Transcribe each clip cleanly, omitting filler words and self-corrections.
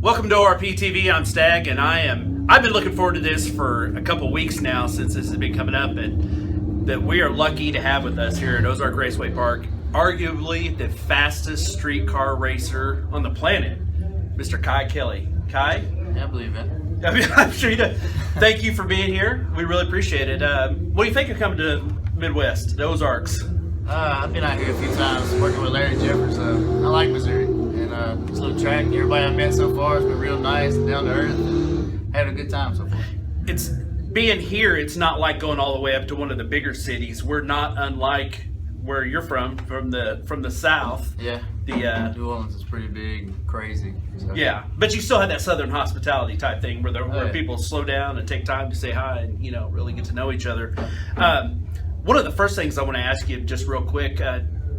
Welcome to ORPtv. I'm Stag, and I've been looking forward to this for a couple weeks now since this has been coming up, and that we are lucky to have with us here at Ozark Raceway Park, arguably the fastest streetcar racer on the planet, Mr. Kye Kelley. Kye? Yeah, I believe it. I'm sure you do. Thank you for being here. We really appreciate it. What do you think of coming to Midwest, the Ozarks? I've been out here a few times working with Larry Jeffers. I like Missouri. And this little track, everybody I've met so far has been real nice and down to earth. And had a good time so far. It's being here, it's not like going all the way up to one of the bigger cities. We're not unlike where you're from the south. Yeah. New Orleans is pretty big and crazy. So. Yeah, but you still have that southern hospitality type thing where people slow down and take time to say hi and really get to know each other. One of the first things I want to ask you, just real quick,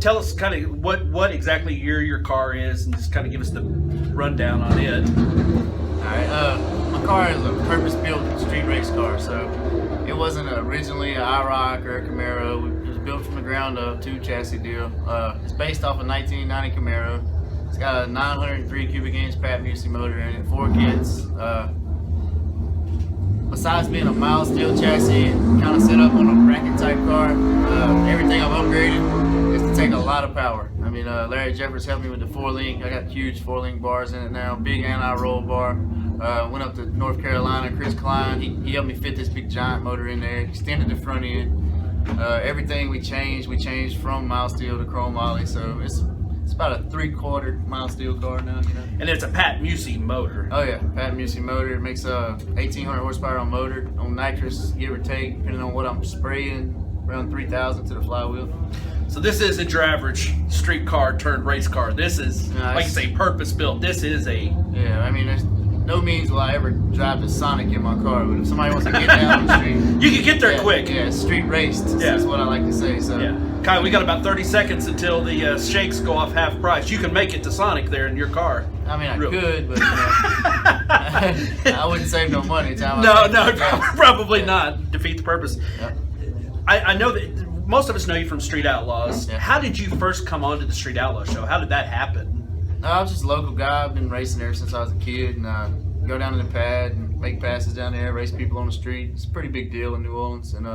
tell us kind of what exactly your car is, and just kind of give us the rundown on it. All right, my car is a purpose-built street race car, so it wasn't originally an IROC or a Camaro. It was built from the ground up, two chassis deal. It's based off a 1990 Camaro. It's got a 903 cubic inch Pat Busey motor in it, 4 kits. Besides being a mild steel chassis, kind of set up on a bracket type car, everything I've upgraded is to take a lot of power. I mean, Larry Jeffers helped me with the 4-link. I got huge 4-link bars in it now, big anti-roll bar. Went up to North Carolina, Chris Klein, he helped me fit this big giant motor in there, extended the front end. Everything we changed from mild steel to chrome moly, so it's about a 3/4 mild steel car now, And it's a Pat Busey motor. Oh yeah, Pat Busey motor. It makes 1,800 horsepower on motor, on nitrous, give or take, depending on what I'm spraying, around 3,000 to the flywheel. So this isn't your average street car turned race car. This is, like you say, purpose built. This is a... Yeah, I mean, there's no means will I ever drive the Sonic in my car, but if somebody wants to get down the street... You can get there quick. Yeah, street raced is what I like to say. So. Yeah. Kyle, we got about 30 seconds until the shakes go off half price. You can make it to Sonic there in your car. I mean, I could, but I wouldn't save no money. No, probably not. Defeat the purpose. Yeah. I know that most of us know you from Street Outlaws. Yeah. How did you first come onto the Street Outlaws show? How did that happen? I was just a local guy. I've been racing there since I was a kid, and go down to the pad and make passes down there, race people on the street. It's a pretty big deal in New Orleans, and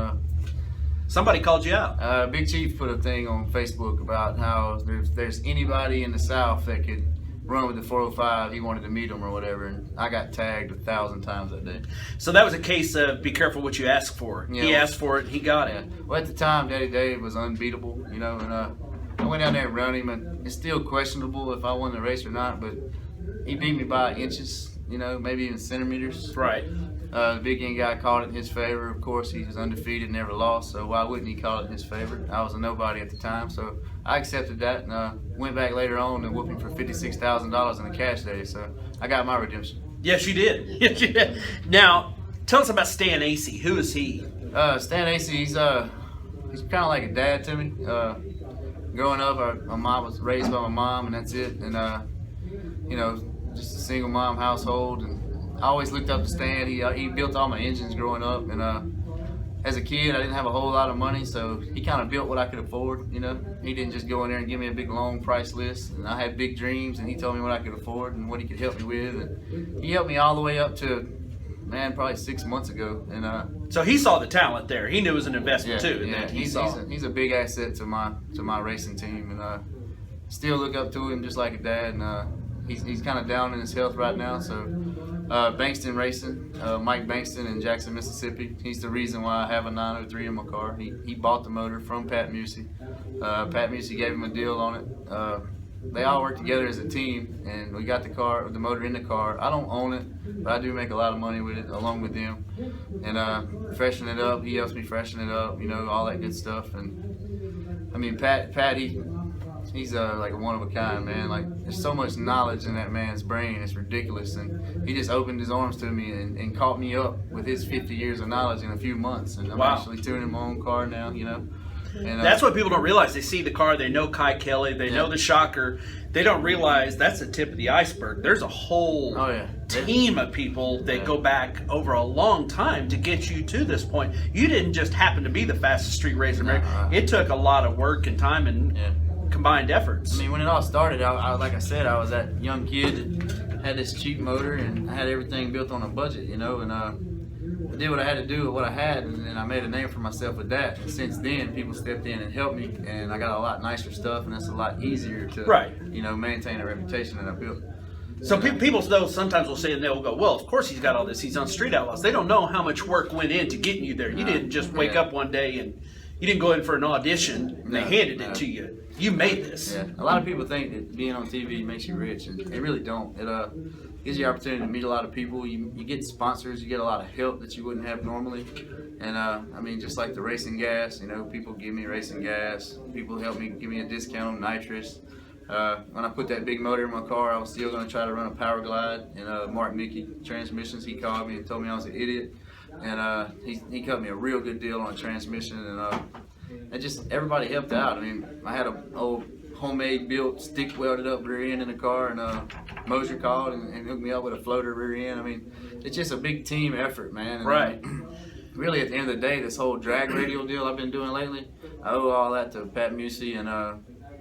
somebody called you out. Big Chief put a thing on Facebook about how if there's anybody in the South that could run with the 405, he wanted to meet them or whatever, and I got tagged 1,000 times that day. So that was a case of be careful what you ask for. Yeah, he asked for it, he got it. Well, at the time, Daddy Dave was unbeatable, and I went down there and run him, and it's still questionable if I won the race or not, but he beat me by inches, maybe even centimeters. Right. The Big End guy called it in his favor. Of course, he was undefeated, never lost, so why wouldn't he call it in his favor? I was a nobody at the time, so I accepted that, and went back later on and whooped him for $56,000 in a cash day, so I got my redemption. Yes, you did. Yes, you did. Now, tell us about Stan Acey. Who is he? Stan Acey, he's kind of like a dad to me. Growing up, my mom was raised by my mom, and that's it, and just a single mom household, and I always looked up to Stan. He built all my engines growing up, and as a kid, I didn't have a whole lot of money, so he kind of built what I could afford. He didn't just go in there and give me a big long price list, and I had big dreams, and he told me what I could afford and what he could help me with, and he helped me all the way up to, probably 6 months ago. And so he saw the talent there. He knew it was an investment too. Yeah, he's a big asset to my racing team, and still look up to him just like a dad. And he's kind of down in his health right now, so. Bankston Racing, Mike Bankston in Jackson, Mississippi. He's the reason why I have a 903 in my car. He bought the motor from Pat Busey. Pat Busey gave him a deal on it. They all work together as a team, and we got the motor in the car. I don't own it, but I do make a lot of money with it along with them. And freshen it up. He helps me freshen it up, all that good stuff. And I mean, Pat, he's like a one of a kind, man. Like, there's so much knowledge in that man's brain, it's ridiculous. And he just opened his arms to me and caught me up with his 50 years of knowledge in a few months. And I'm actually tuning my own car now, And that's what people don't realize. They see the car, they know Kye Kelley, they know the shocker. They don't realize that's the tip of the iceberg. There's a whole team of people that go back over a long time to get you to this point. You didn't just happen to be the fastest street racer in America. It took a lot of work and time and combined efforts. I mean, when it all started, I like I said, I was that young kid that had this cheap motor, and I had everything built on a budget, you know, and I did what I had to do with what I had, and I made a name for myself with that. And since then, people stepped in and helped me, and I got a lot nicer stuff, and it's a lot easier to, you know, maintain a reputation that I built. So people though sometimes will say, and they'll go, well, of course he's got all this. He's on Street Outlaws. They don't know how much work went into getting you there. You didn't just wake up one day and you didn't go in for an audition and they handed it to you. You made this. Yeah. A lot of people think that being on TV makes you rich, and it really don't. It gives you the opportunity to meet a lot of people. You get sponsors. You get a lot of help that you wouldn't have normally. And I mean, just like the racing gas, you know, people give me racing gas. People help me, give me a discount on nitrous. When I put that big motor in my car, I was still going to try to run a Power Glide. And Mark Mickey Transmissions, he called me and told me I was an idiot. And he cut me a real good deal on a transmission. And just everybody helped out. I mean, I had an old homemade built stick welded up rear end in the car, and Mosier called and hooked me up with a floater rear end. I mean, it's just a big team effort, man. And, right. Really, at the end of the day, this whole drag radial deal I've been doing lately, I owe all that to Pat Musey and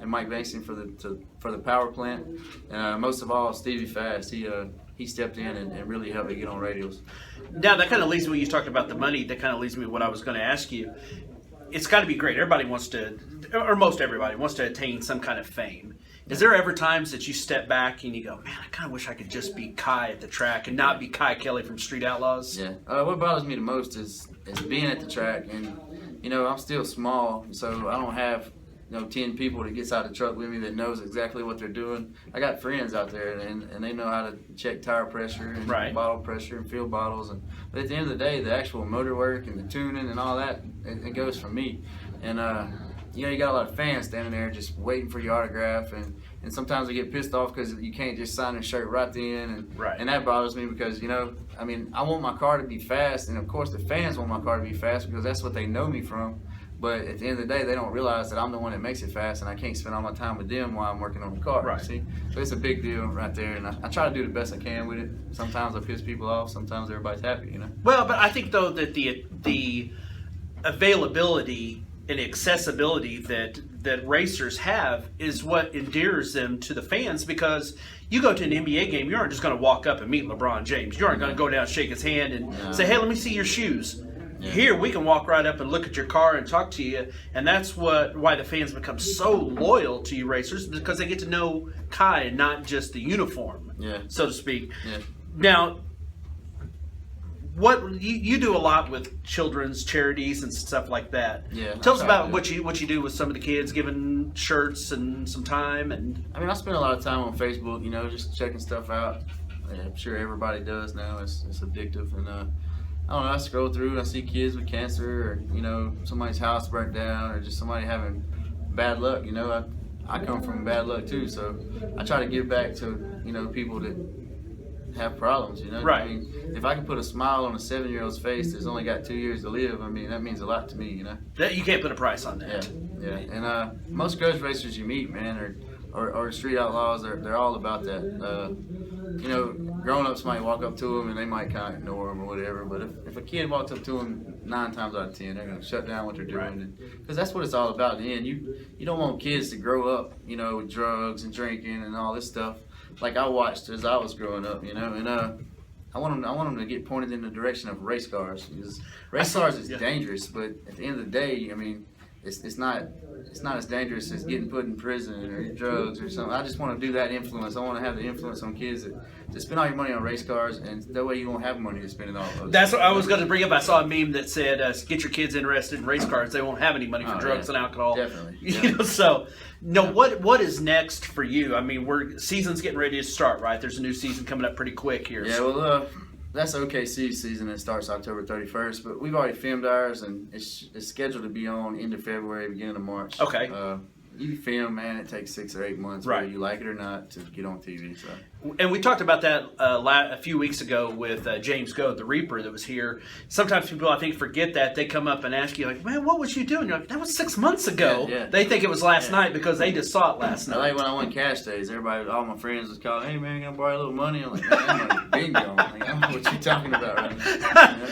Mike Bankston for the power plant. And most of all, Stevie Fast. He stepped in and really helped me get on radials. Now that kind of leads me, you talked about the money, that kind of leads me to what I was going to ask you. It's got to be great. Everybody wants to, or most everybody wants to attain some kind of fame. Is there ever times that you step back and you go, man, I kind of wish I could just be Kye at the track and not be Kye Kelley from Street Outlaws? Yeah. What bothers me the most is being at the track, and you know, I'm still small, so I don't have 10 people that gets out of the truck with me that knows exactly what they're doing. I got friends out there, and they know how to check tire pressure and bottle pressure and fill bottles. But at the end of the day, the actual motor work and the tuning and all that, it goes from me. And you got a lot of fans standing there just waiting for your autograph, and sometimes they get pissed off because you can't just sign their shirt right then. And that bothers me because, I mean, I want my car to be fast, and of course the fans want my car to be fast because that's what they know me from. But at the end of the day, they don't realize that I'm the one that makes it fast, and I can't spend all my time with them while I'm working on the car. Right. See? So it's a big deal right there, and I try to do the best I can with it. Sometimes I piss people off. Sometimes everybody's happy, Well, but I think, though, that the availability and accessibility that racers have is what endears them to the fans, because you go to an NBA game, you aren't just going to walk up and meet LeBron James. You aren't going to go down, shake his hand, and say, hey, let me see your shoes. Yeah. Here, we can walk right up and look at your car and talk to you, and that's why the fans become so loyal to you racers, because they get to know Kye and not just the uniform, so to speak. Yeah. Now, what you do a lot with children's charities and stuff like that. Yeah. Tell us about what you do with some of the kids, giving shirts and some time. And I mean, I spend a lot of time on Facebook, just checking stuff out. I'm sure everybody does now. It's addictive, and I don't know, I scroll through and I see kids with cancer, or somebody's house burnt down, or just somebody having bad luck. I come from bad luck too, so I try to give back to people that have problems. Right. I mean, if I can put a smile on a 7-year-old's face that's only got 2 years to live, I mean, that means a lot to me. That you can't put a price on that. Yeah. And most grudge racers you meet, man, or Street Outlaws, they're all about that. Grown-ups might walk up to them and they might kind of ignore them or whatever, but if a kid walks up to them 9 times out of 10, they're going to shut down what they're doing. Because that's what it's all about in the end. You don't want kids to grow up, with drugs and drinking and all this stuff like I watched as I was growing up, and I want them to get pointed in the direction of race cars, because race cars is dangerous, but at the end of the day, I mean, it's not as dangerous as getting put in prison or drugs or something. I just want to do that influence. I want to have the influence on kids to spend all your money on race cars, and that way you won't have money to spend it all. That's what I was going to bring up. I saw a meme that said, "Get your kids interested in race cars. They won't have any money for drugs and alcohol." Definitely. So, what is next for you? I mean, season's getting ready to start, right? There's a new season coming up pretty quick here. Yeah. Well, that's OKC season. It starts October 31st, but we've already filmed ours, and it's scheduled to be on end of February, beginning of March. Okay. You film, man, it takes 6 or 8 months, whether you like it or not, to get on TV. So. And we talked about that a few weeks ago with James Goad, the Reaper, that was here. Sometimes people, I think, forget that. They come up and ask you, like, man, what was you doing? You're like, that was 6 months ago. Yeah. They think it was last night because they just saw it last night. Like when I won cash days, all my friends was calling, hey, man, can I borrow a little money? I'm like, man, I'm like, bingo. Like, I don't know what you talking about right now.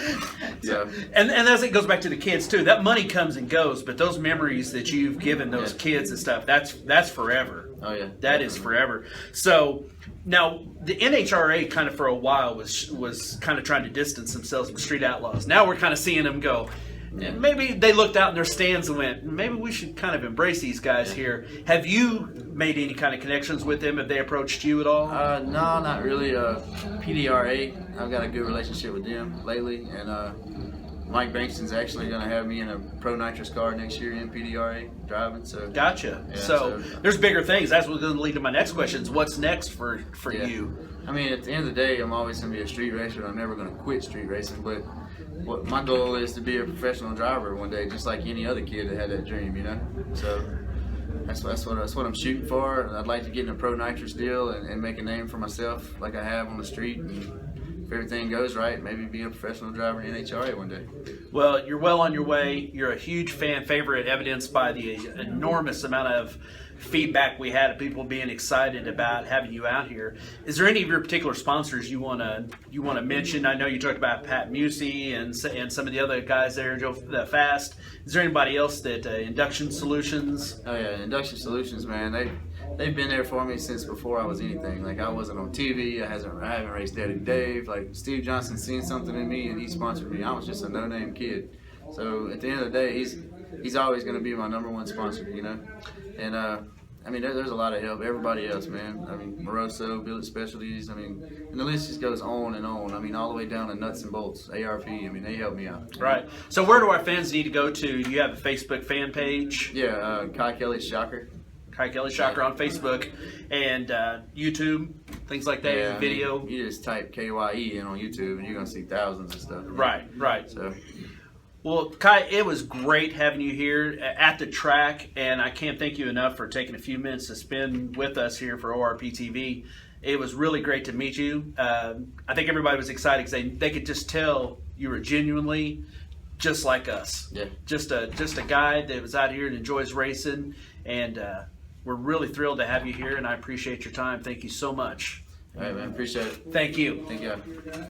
So. And as it goes back to the kids, too, that money comes and goes, but those memories that you've given those kids that stuff, that's forever. Oh yeah, that definitely. is forever. So now the NHRA kind of for a while was kind of trying to distance themselves from Street Outlaws. Now we're kind of seeing them go. And maybe they looked out in their stands and went, maybe we should kind of embrace these guys here. Have you made any kind of connections with them? Have they approached you at all? No, not really. PDRA, I've got a good relationship with them lately, and Mike Bankston's actually going to have me in a Pro Nitrous car next year in PDRA driving. So gotcha. Yeah, so there's bigger things. That's what's going to lead to my next questions. What's next for you? I mean, at the end of the day, I'm always going to be a street racer. I'm never going to quit street racing, but what my goal is to be a professional driver one day, just like any other kid that had that dream, you know. So that's what I'm shooting for. I'd like to get in a Pro Nitrous deal and make a name for myself, like I have on the street. And if everything goes right, maybe be a professional driver in NHRA one day. Well, you're well on your way. You're a huge fan favorite, evidenced by the enormous amount of feedback we had of people being excited about having you out here. Is there any of your particular sponsors you want to mention? I know you talked about Pat Musey and some of the other guys there, Joe Fast. Is there anybody else that Induction Solutions? Oh yeah, Induction Solutions, man. They've been there for me since before I was anything. Like I wasn't on TV. I haven't raced Daddy Dave. Like Steve Johnson seen something in me and he sponsored me. I was just a no-name kid. So at the end of the day, he's always going to be my #1 sponsor, you know. And I mean, there's a lot of help. Everybody else, man. I mean, Moroso, Billet Specialties. I mean, and the list just goes on and on. I mean, all the way down to Nuts and Bolts, ARP. I mean, they help me out. Right. So where do our fans need to go to? Do you have a Facebook fan page? Yeah, Kye Kelley Shocker. Kye Kelley Shocker on Facebook and YouTube, things like that. Yeah, video. I mean, you just type KYE in on YouTube, and you're gonna see thousands of stuff. Right. So. Well, Kye, it was great having you here at the track, and I can't thank you enough for taking a few minutes to spend with us here for ORPtv. It was really great to meet you. I think everybody was excited because they could just tell you were genuinely just like us. Yeah. Just a guy that was out here and enjoys racing, and we're really thrilled to have you here, and I appreciate your time. Thank you so much. All right, man. Appreciate it. Thank you. Thank you.